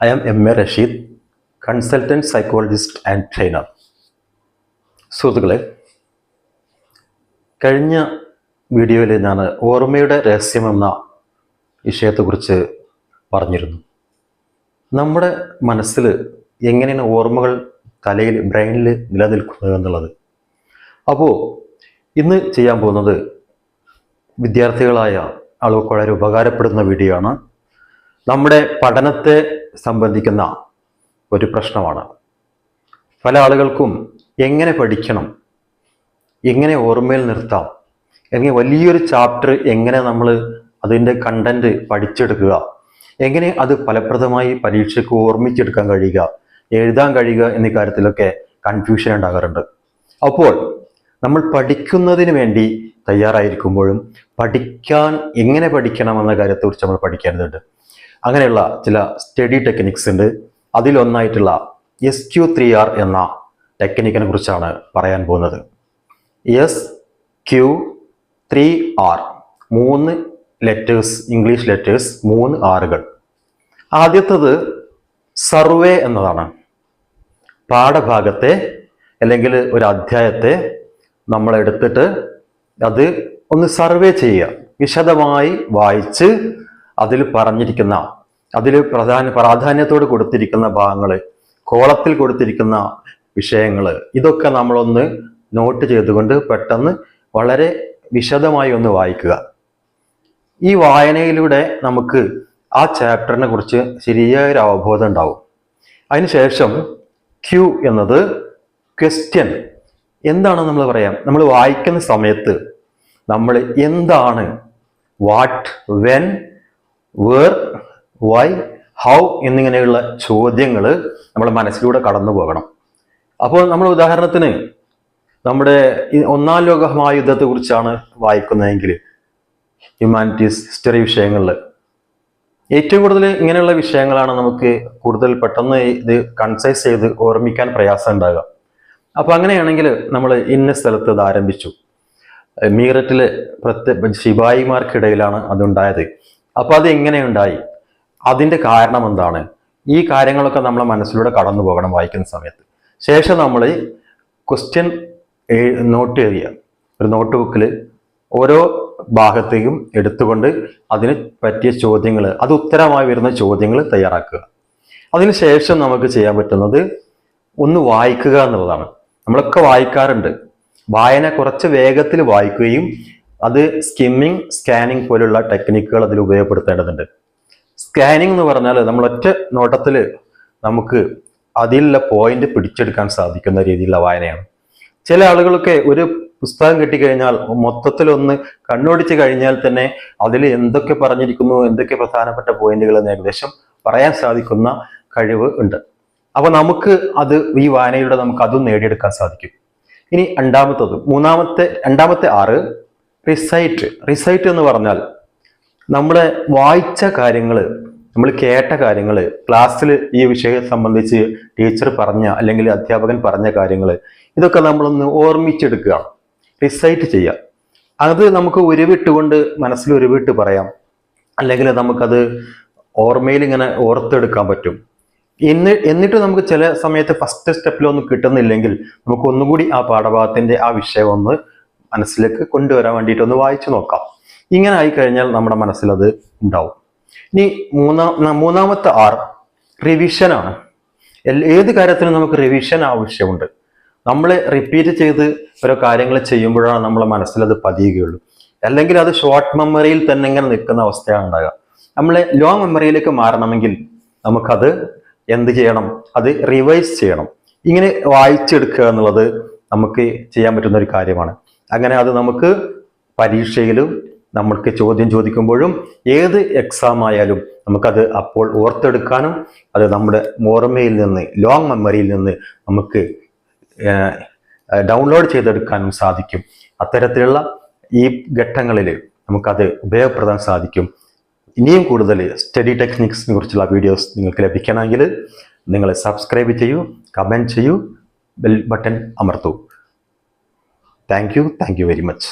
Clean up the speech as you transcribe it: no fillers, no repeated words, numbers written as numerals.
I am M.A. Rashid, consultant psychologist and trainer. സുഹൃത്തുക്കളെ, കഴിഞ്ഞ വീഡിയോയിൽ ഞാൻ ഓർമ്മയുടെ രഹസ്യം എന്ന വിഷയത്തെക്കുറിച്ച് പറഞ്ഞിരുന്നു. നമ്മുടെ മനസ്സിൽ എങ്ങനെയാണ് ഓർമ്മകൾ തലയിൽ ബ്രെയിനിൽ നിലനിൽക്കുന്നത് എന്നുള്ളത്. അപ്പോൾ ഇന്ന് ചെയ്യാൻ പോകുന്നത് വിദ്യാർത്ഥികളായ ആളുകൾക്ക് വളരെ ഉപകാരപ്പെടുന്ന വീഡിയോ ആണ്. നമ്മുടെ പഠനത്തെ സംബന്ധിക്കുന്ന ഒരു പ്രശ്നമാണ്. പല ആളുകൾക്കും എങ്ങനെ പഠിക്കണം, എങ്ങനെ ഓർമ്മയിൽ നിർത്താം, എങ്ങനെ വലിയൊരു ചാപ്റ്റർ എങ്ങനെ നമ്മൾ അതിൻ്റെ കണ്ടന്റ് പഠിച്ചെടുക്കുക, എങ്ങനെ അത് ഫലപ്രദമായി പരീക്ഷയ്ക്ക് ഓർമ്മിച്ചെടുക്കാൻ കഴിയുക, എഴുതാൻ കഴിയുക എന്നീ കാര്യത്തിലൊക്കെ കൺഫ്യൂഷൻ ഉണ്ടാകാറുണ്ട്. അപ്പോൾ നമ്മൾ പഠിക്കുന്നതിന് വേണ്ടി തയ്യാറായിരിക്കുമ്പോഴും എങ്ങനെ പഠിക്കണം എന്ന കാര്യത്തെക്കുറിച്ച് നമ്മൾ പഠിക്കേണ്ടതുണ്ട്. അങ്ങനെയുള്ള ചില സ്റ്റഡി ടെക്നിക്സ് ഉണ്ട്. അതിലൊന്നായിട്ടുള്ള SQ3R എന്ന ടെക്നിക്കിനെ കുറിച്ചാണ് പറയാൻ പോകുന്നത്. SQ3R, 3 letters, English letters, 3 ആറുകൾ. ആദ്യത്തത് സർവേ എന്നതാണ്. പാഠഭാഗത്തെ അല്ലെങ്കിൽ ഒരു അധ്യായത്തെ നമ്മൾ എടുത്തിട്ട് അത് ഒന്ന് സർവേ ചെയ്യുക, വിശദമായി വായിച്ച് അതിൽ പറഞ്ഞിരിക്കുന്ന, അതിൽ പ്രാധാന്യത്തോട് കൊടുത്തിരിക്കുന്ന ഭാഗങ്ങൾ, കോളത്തിൽ കൊടുത്തിരിക്കുന്ന വിഷയങ്ങൾ, ഇതൊക്കെ നമ്മളൊന്ന് നോട്ട് ചെയ്തുകൊണ്ട് പെട്ടെന്ന് വളരെ വിശദമായി ഒന്ന് വായിക്കുക. ഈ വായനയിലൂടെ നമുക്ക് ആ ചാപ്റ്ററിനെ കുറിച്ച് ശരിയായൊരു അവബോധം ഉണ്ടാവും. അതിനുശേഷം Q എന്നത് ക്വസ്റ്റ്യൻ. എന്താണ് നമ്മൾ പറയാം? നമ്മൾ വായിക്കുന്ന സമയത്ത് നമ്മൾ എന്താണ്, what, when, where, why, how എന്നിങ്ങനെയുള്ള ചോദ്യങ്ങൾ നമ്മുടെ മനസ്സിലൂടെ കടന്നു പോകണം. അപ്പോൾ നമ്മൾ ഉദാഹരണത്തിന് നമ്മുടെ 1-ാം ലോക മഹായുദ്ധത്തെ കുറിച്ചാണ് വായിക്കുന്നതെങ്കിൽ ഹ്യൂമാനിറ്റീസ്, ഹിസ്റ്ററി വിഷയങ്ങളിൽ ഏറ്റവും കൂടുതൽ ഇങ്ങനെയുള്ള വിഷയങ്ങളാണ് നമുക്ക് കൂടുതൽ പെട്ടെന്ന് ഇത് കൺസൈസ് ചെയ്ത് ഓർമ്മിക്കാൻ പ്രയാസം ഉണ്ടാകുക. അപ്പോൾ അങ്ങനെയാണെങ്കിൽ നമ്മൾ ഇന്ന സ്ഥലത്ത് ഇത് ആരംഭിച്ചു, മീററ്റിലെ ശിപായിമാർക്കിടയിലാണ് അതുണ്ടായത്. അപ്പോൾ അത് എങ്ങനെയുണ്ടായി, അതിൻ്റെ കാരണം എന്താണ്, ഈ കാര്യങ്ങളൊക്കെ നമ്മളെ മനസ്സിലൂടെ കടന്നു പോകണം വായിക്കുന്ന സമയത്ത്. ശേഷം നമ്മൾ ക്വസ്റ്റ്യൻ നോട്ട് ചെയ്യുക. ഒരു നോട്ട് ബുക്കിൽ ഓരോ ഭാഗത്തേക്കും എടുത്തുകൊണ്ട് അതിന് പറ്റിയ ചോദ്യങ്ങൾ, അത് ഉത്തരമായി വരുന്ന ചോദ്യങ്ങൾ തയ്യാറാക്കുക. അതിനുശേഷം നമുക്ക് ചെയ്യാൻ പറ്റുന്നത് ഒന്ന് വായിക്കുക എന്നുള്ളതാണ്. നമ്മളൊക്കെ വായിക്കാറുണ്ട്. വായന കുറച്ച് വേഗത്തിൽ വായിക്കുകയും അത് സ്കിമ്മിങ്, സ്കാനിങ് പോലുള്ള ടെക്നിക്കുകൾ അതിൽ ഉപയോഗപ്പെടുത്തേണ്ടതുണ്ട്. സ്കാനിങ് എന്ന് പറഞ്ഞാൽ നമ്മൾ ഒറ്റ നോട്ടത്തിൽ നമുക്ക് അതിലുള്ള പോയിന്റ് പിടിച്ചെടുക്കാൻ സാധിക്കുന്ന രീതിയിലുള്ള വായനയാണ്. ചില ആളുകളൊക്കെ ഒരു പുസ്തകം കിട്ടിക്കഴിഞ്ഞാൽ മൊത്തത്തിലൊന്ന് കണ്ണോടിച്ച് കഴിഞ്ഞാൽ തന്നെ അതിൽ എന്തൊക്കെ പറഞ്ഞിരിക്കുന്നു, എന്തൊക്കെ പ്രധാനപ്പെട്ട പോയിന്റുകൾ എന്ന് ഏകദേശം പറയാൻ സാധിക്കുന്ന കഴിവ് ഉണ്ട്. അപ്പൊ നമുക്ക് അത് ഈ വായനയിലൂടെ നമുക്ക് അതും നേടിയെടുക്കാൻ സാധിക്കും. ഇനി രണ്ടാമത്തെ ആറ് റിസൈറ്റ് എന്ന് പറഞ്ഞാൽ നമ്മളെ വായിച്ച കാര്യങ്ങൾ, നമ്മൾ കേട്ട കാര്യങ്ങൾ, ക്ലാസ്സിൽ ഈ വിഷയം സംബന്ധിച്ച് ടീച്ചർ പറഞ്ഞ അല്ലെങ്കിൽ അധ്യാപകൻ പറഞ്ഞ കാര്യങ്ങൾ, ഇതൊക്കെ നമ്മളൊന്ന് ഓർമ്മിച്ചെടുക്കുക, റിസൈറ്റ് ചെയ്യുക. അത് നമുക്ക് ഉരുവിട്ടുകൊണ്ട് മനസ്സിൽ ഉരുവിട്ട് പറയാം, അല്ലെങ്കിൽ നമുക്കത് ഓർമ്മയിൽ ഇങ്ങനെ ഓർത്തെടുക്കാൻ പറ്റും. എന്നിട്ട് നമുക്ക് ചില സമയത്ത് ഫസ്റ്റ് സ്റ്റെപ്പിലൊന്നും കിട്ടുന്നില്ലെങ്കിൽ നമുക്ക് ഒന്നുകൂടി ആ പാഠഭാഗത്തിന്റെ ആ വിഷയം ഒന്ന് മനസ്സിലേക്ക് കൊണ്ടുവരാൻ വേണ്ടിയിട്ട് ഒന്ന് വായിച്ചു നോക്കാം. ഇങ്ങനെ ആയിക്കഴിഞ്ഞാൽ നമ്മുടെ മനസ്സിൽ അത് ഉണ്ടാവും. ഇനി മൂന്നാമത്തെ റിവിഷനാണ്. ഏത് കാര്യത്തിനും നമുക്ക് റിവിഷൻ ആവശ്യമുണ്ട്. നമ്മൾ റിപ്പീറ്റ് ചെയ്ത് ഓരോ കാര്യങ്ങൾ ചെയ്യുമ്പോഴാണ് നമ്മളെ മനസ്സിലത് പതിയുകയുള്ളൂ. അല്ലെങ്കിൽ അത് ഷോർട്ട് മെമ്മറിയിൽ തന്നെ ഇങ്ങനെ നിൽക്കുന്ന അവസ്ഥയാണ് ഉണ്ടാകുക. നമ്മളെ ലോങ് മെമ്മറിയിലേക്ക് മാറണമെങ്കിൽ നമുക്കത് എന്ത് ചെയ്യണം? അത് റിവൈസ് ചെയ്യണം. ഇങ്ങനെ വായിച്ചെടുക്കുക എന്നുള്ളത് നമുക്ക് ചെയ്യാൻ പറ്റുന്ന ഒരു കാര്യമാണ്. അങ്ങനെ അത് നമുക്ക് പരീക്ഷയിലും നമ്മൾക്ക് ചോദ്യം ചോദിക്കുമ്പോഴും ഏത് എക്സാം ആയാലും നമുക്കത് അപ്പോൾ ഓർത്തെടുക്കാനും അത് നമ്മുടെ ഓർമ്മയിൽ നിന്ന്, ലോങ് മെമ്മറിയിൽ നിന്ന് നമുക്ക് ഡൗൺലോഡ് ചെയ്തെടുക്കാനും സാധിക്കും. അത്തരത്തിലുള്ള ഈ ഘട്ടങ്ങളിൽ നമുക്കത് ഉപയോഗപ്പെടുത്താൻ സാധിക്കും. ഇനിയും കൂടുതൽ സ്റ്റഡി ടെക്നിക്സിനെ കുറിച്ചുള്ള വീഡിയോസ് നിങ്ങൾക്ക് ലഭിക്കണമെങ്കിൽ നിങ്ങൾ സബ്സ്ക്രൈബ് ചെയ്യൂ, കമൻറ്റ് ചെയ്യൂ, ബെൽ ബട്ടൺ അമർത്തൂ. Thank you very much.